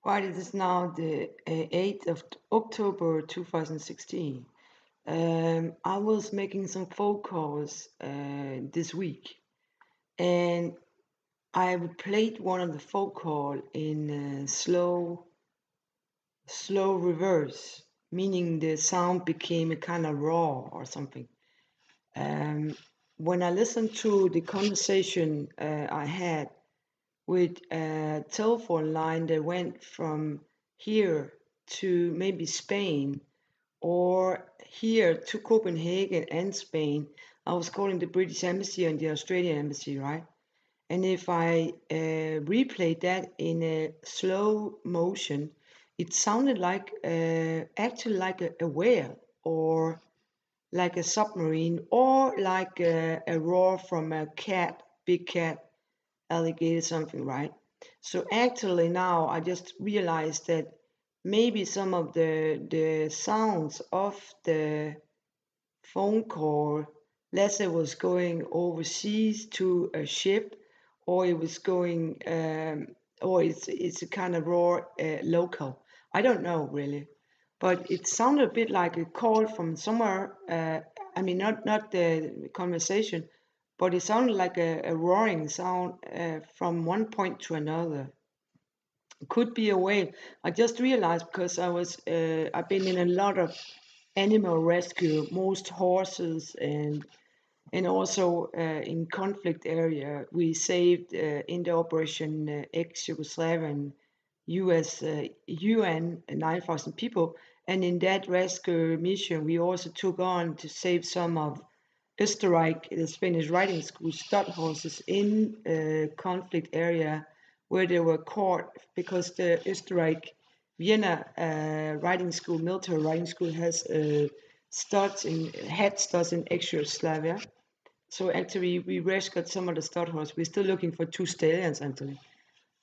Right, it is now the 8th of October 2016. I was making some phone calls this week, and I played one of the phone call in slow reverse, meaning the sound became a kind of raw or something. Um, when I listened to the conversation I had with a telephone line that went from here to maybe Spain or here to Copenhagen and Spain. I was calling the British Embassy and the Australian Embassy, right? And if I replayed that in a slow motion, it sounded like actually like a whale or like a submarine or like a roar from a cat, big cat, alligator, something, right? So actually now I just realized that maybe some of the sounds of the phone call, let's say, was going overseas to a ship, or it was going, or it's a kind of raw local. I don't know really, but it sounded a bit like a call from somewhere. I mean, not the conversation, but it sounded like a roaring sound from one point to another. Could be a whale. I just realized because I've been in a lot of animal rescue, most horses and also in conflict area. We saved in the operation ex-Yugoslavian US UN 9,000 people, and in that rescue mission we also took on to save some of Österreich, the Spanish riding school stud horses in conflict area where they were caught because the Österreich Vienna riding school, military riding school, has studs in had studs in ex-Yugoslavia. So actually, we rescued some of the stud horses. We're still looking for two stallions, actually.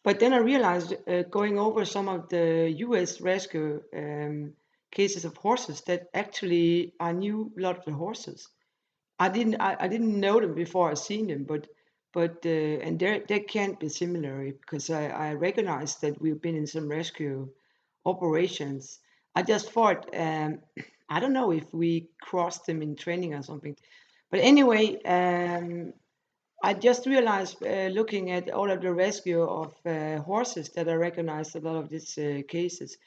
But then I realized, going over some of the U.S. rescue cases of horses, that actually I knew a lot of the horses. I didn't know them before I seen them, but and they can't be similar because I recognized that we've been in some rescue operations. I just thought, I don't know if we crossed them in training or something. But anyway, I just realized, looking at all of the rescue of horses, that I recognized a lot of these cases.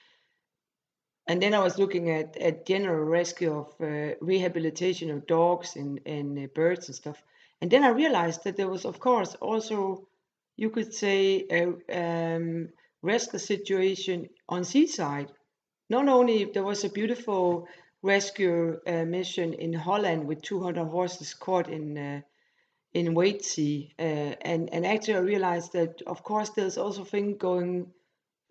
And then I was looking at general rescue of rehabilitation of dogs and birds and stuff. And then I realized that there was, of course, also, you could say, a rescue situation on seaside. Not only there was a beautiful rescue mission in Holland with 200 horses caught in Waitsea, and actually I realized that of course there's also thing going,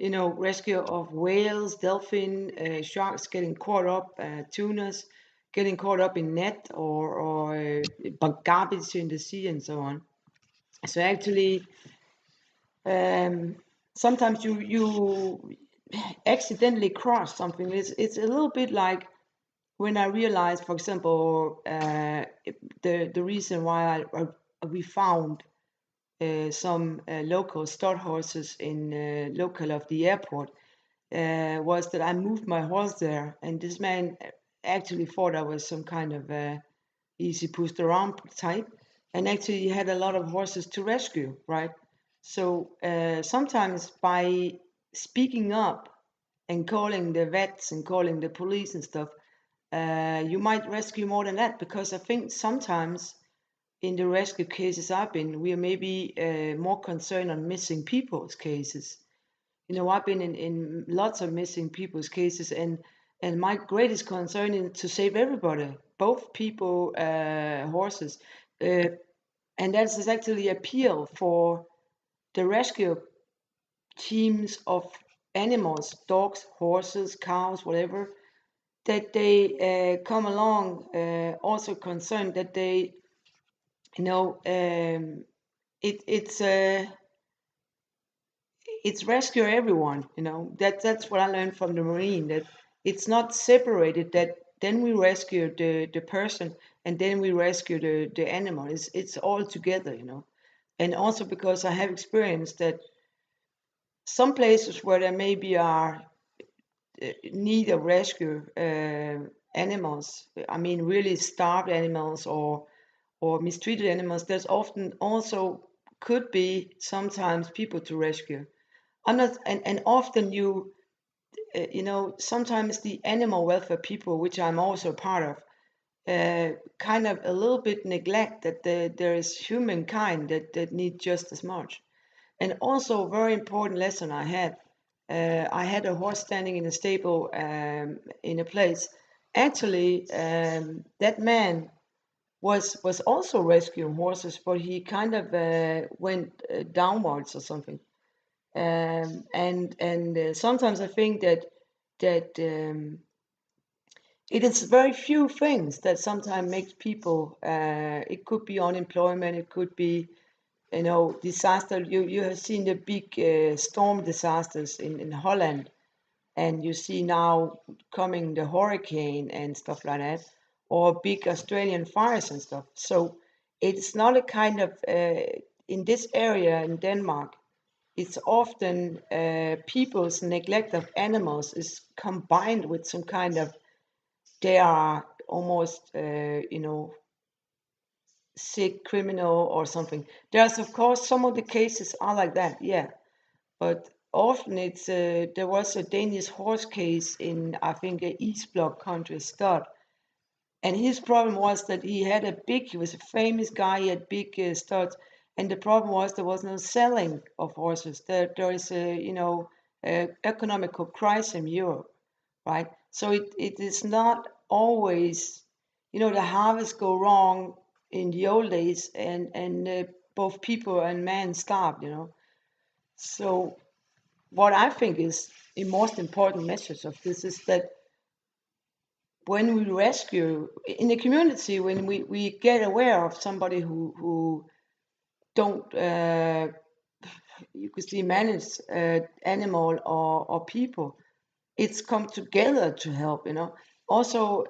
rescue of whales, dolphin, sharks getting caught up, tunas getting caught up in net or garbage in the sea and so on. So actually, um, sometimes you accidentally cross something. It's a little bit like when I realized, for example, the reason why we found some local stud horses in local of the airport was that I moved my horse there, and this man actually thought I was some kind of easy pushed around type, and actually he had a lot of horses to rescue, right? So sometimes by speaking up and calling the vets and calling the police and stuff, you might rescue more than that, because I think sometimes in the rescue cases I've been, we are maybe more concerned on missing people's cases. I've been in lots of missing people's cases, and my greatest concern is to save everybody, both people, horses, uh, and that's actually appeal for the rescue teams of animals, dogs, horses, cows, whatever, that they come along, also concerned that they, you know, it's rescue everyone. That's what I learned from the Marine, that it's not separated, that then we rescue the person and then we rescue the animal. It's all together. And also because I have experienced that some places where there maybe are need of rescue animals, I mean really starved animals or mistreated animals, there's often also could be sometimes people to rescue. I'm not, and often you know, sometimes the animal welfare people, which I'm also part of, kind of a little bit neglect that there is humankind that need just as much. And also a very important lesson I had a horse standing in a stable in a place. Actually, that man was also rescuing horses, but he kind of went downwards or something. And sometimes I think that it is very few things that sometimes makes people. It could be unemployment. It could be, you know, disaster. You have seen the big storm disasters in Holland, and you see now coming the hurricane and stuff like that, or big Australian fires and stuff. So it's not a kind of in this area in Denmark. It's often people's neglect of animals is combined with some kind of they are almost you know, sick criminal or something. There's of course some of the cases are like that, yeah, but often it's there was a Danish horse case in I think a East Bloc country, Stad, and his problem was that he was a famous guy, he had big studs, and the problem was there was no selling of horses. There is a, you know, economical crisis in Europe, right? So it is not always, you know, the harvest go wrong in the old days, and both people and man starved, you know. So what I think is the most important message of this is that when we rescue in the community, when we get aware of somebody who don't you could see manage animal or people, it's come together to help, you know. Also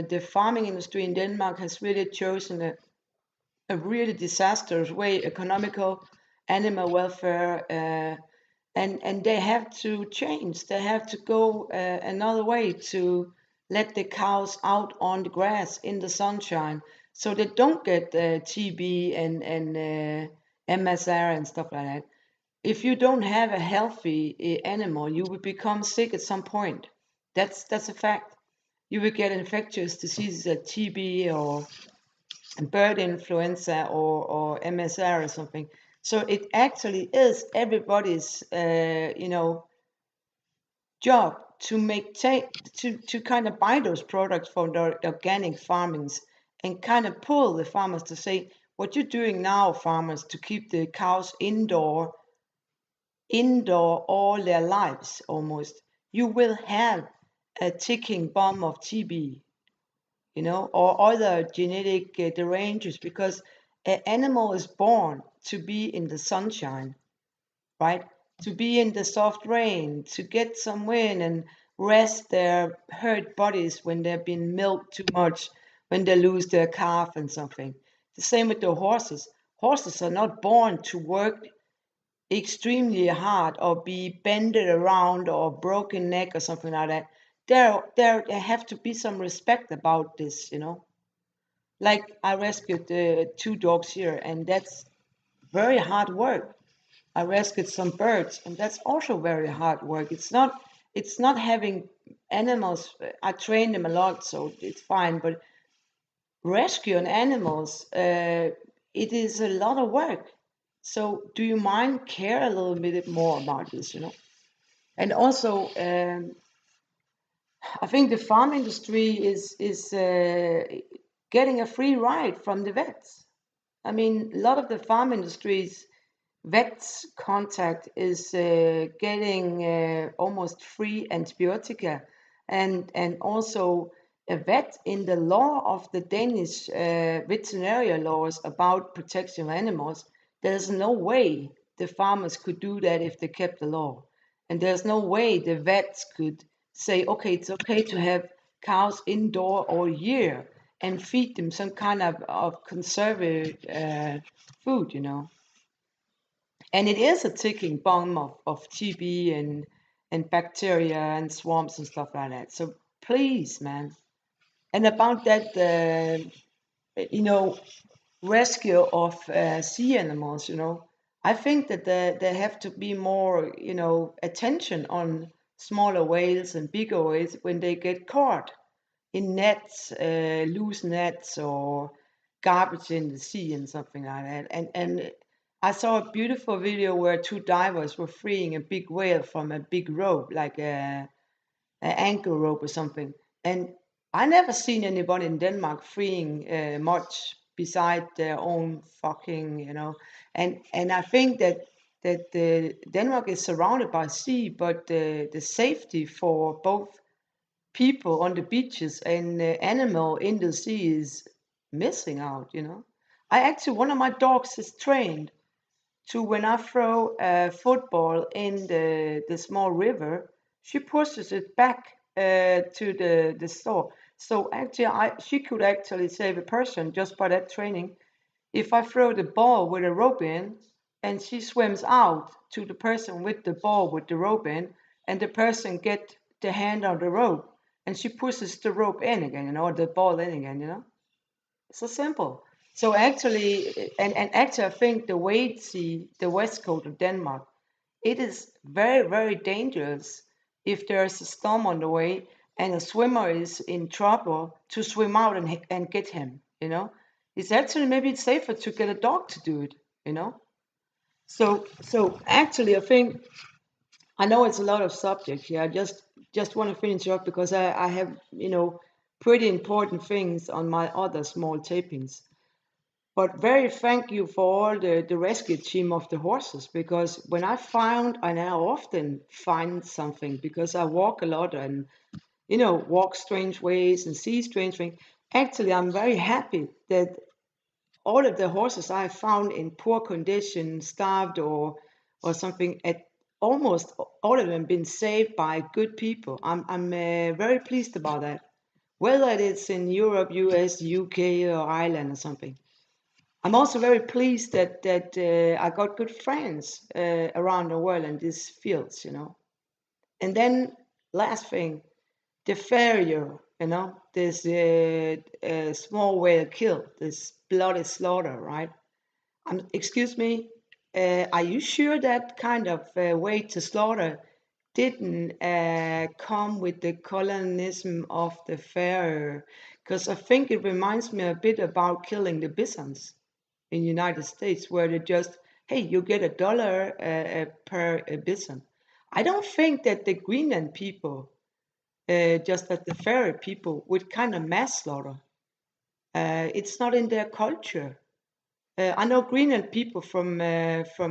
the farming industry in Denmark has really chosen a really disastrous way, economical, animal welfare, and they have to change. They have to go another way to let the cows out on the grass in the sunshine, so they don't get TB and MSR and stuff like that. If you don't have a healthy animal, you will become sick at some point. That's a fact. You will get infectious diseases like TB or bird influenza or MSR or something. So it actually is everybody's, you know, job to to kind of buy those products from the organic farmings and kind of pull the farmers to say, what you're doing now, farmers, to keep the cows indoor all their lives almost, you will have a ticking bomb of TB, you know, or other genetic deranges, because an animal is born to be in the sunshine, right? To be in the soft rain, to get some wind and rest their hurt bodies when they've been milked too much, when they lose their calf and something. The same with the horses. Horses are not born to work extremely hard or be bended around or broken neck or something like that. There have to be some respect about this, you know. Like I rescued two dogs here, and that's very hard work. I rescued some birds, and that's also very hard work. It's not having animals. I train them a lot, so it's fine. But rescuing animals, it is a lot of work. So do you mind care a little bit more about this? You know, and also I think the farm industry is getting a free ride from the vets. I mean, a lot of the farm industries vets contact is getting almost free antibiotica, and also a vet in the law of the Danish veterinary laws about protection of animals. There's no way the farmers could do that if they kept the law, and there's no way the vets could say, okay, it's okay to have cows indoor all year and feed them some kind of conservative food, you know. And it is a ticking bomb of TB and bacteria and swarms and stuff like that. So please, man. And about that, you know, rescue of sea animals, you know, I think that there have to be more, you know, attention on smaller whales and bigger whales when they get caught in nets, loose nets or garbage in the sea and something like that. And I saw a beautiful video where two divers were freeing a big whale from a big rope, like an ankle rope or something. And I never seen anybody in Denmark freeing much beside their own fucking, you know. And I think that Denmark is surrounded by sea, but the safety for both people on the beaches and animal in the sea is missing out, you know. I actually, one of my dogs is trained to when I throw a football in the small river, she pushes it back to the store. So actually, she could actually save a person just by that training. If I throw the ball with a rope in, and she swims out to the person with the ball with the rope in, and the person get the hand on the rope, and she pushes the rope in again, you know, or the ball in again, you know. It's so simple. So actually, and actually, I think the Wade Sea, the west coast of Denmark, it is very, very dangerous if there's a storm on the way and a swimmer is in trouble to swim out and get him. You know, it's actually maybe it's safer to get a dog to do it. You know, so actually, I think I know it's a lot of subjects here. I just want to finish up because I have pretty important things on my other small tapings. But very thank you for all the rescue team of the horses because when I found, and I often find something because I walk a lot and walk strange ways and see strange things. Actually, I'm very happy that all of the horses I found in poor condition, starved or something, at almost all of them been saved by good people. I'm very pleased about that. Whether it's in Europe, US, UK, or Ireland or something. I'm also very pleased that I got good friends around the world in these fields, you know. And then last thing, the failure, this small whale kill, this bloody slaughter, right? Excuse me, are you sure that kind of way to slaughter didn't come with the colonialism of the Faroe? Because I think it reminds me a bit about killing the bisons in United States, where they just, hey, you get $1 per bison. I don't think that the Greenland people, just that the Faroe people, would kind of mass slaughter. It's not in their culture. I know Greenland people from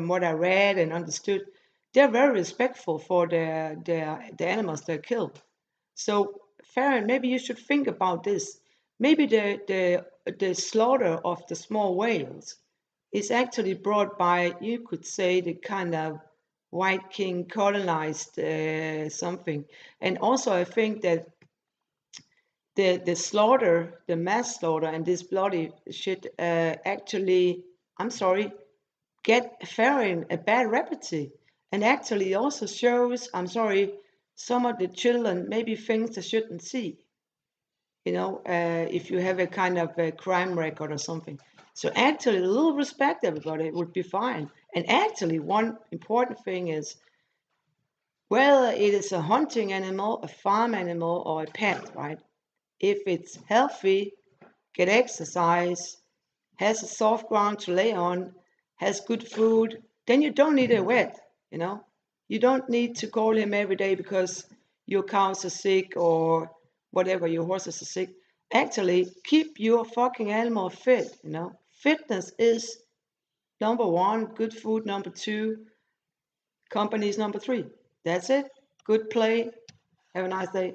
what I read and understood, they're very respectful for the animals they kill. So, Farron, maybe you should think about this. Maybe the slaughter of the small whales is actually brought by, you could say, the kind of white king colonized something. And also, I think that the slaughter, the mass slaughter, and this bloody shit actually, I'm sorry, get Farron a bad reputation. And actually also shows, I'm sorry, some of the children maybe things they shouldn't see. If you have a kind of a crime record or something. So actually, a little respect, everybody, would be fine. And actually, one important thing is whether it is a hunting animal, a farm animal, or a pet, right? If it's healthy, get exercise, has a soft ground to lay on, has good food, then you don't need a vet. You don't need to call him every day because your cows are sick or whatever, your horses are sick. Actually, keep your fucking animal fit. Fitness is number one, good food number two, company is number three. That's it. Good play. Have a nice day.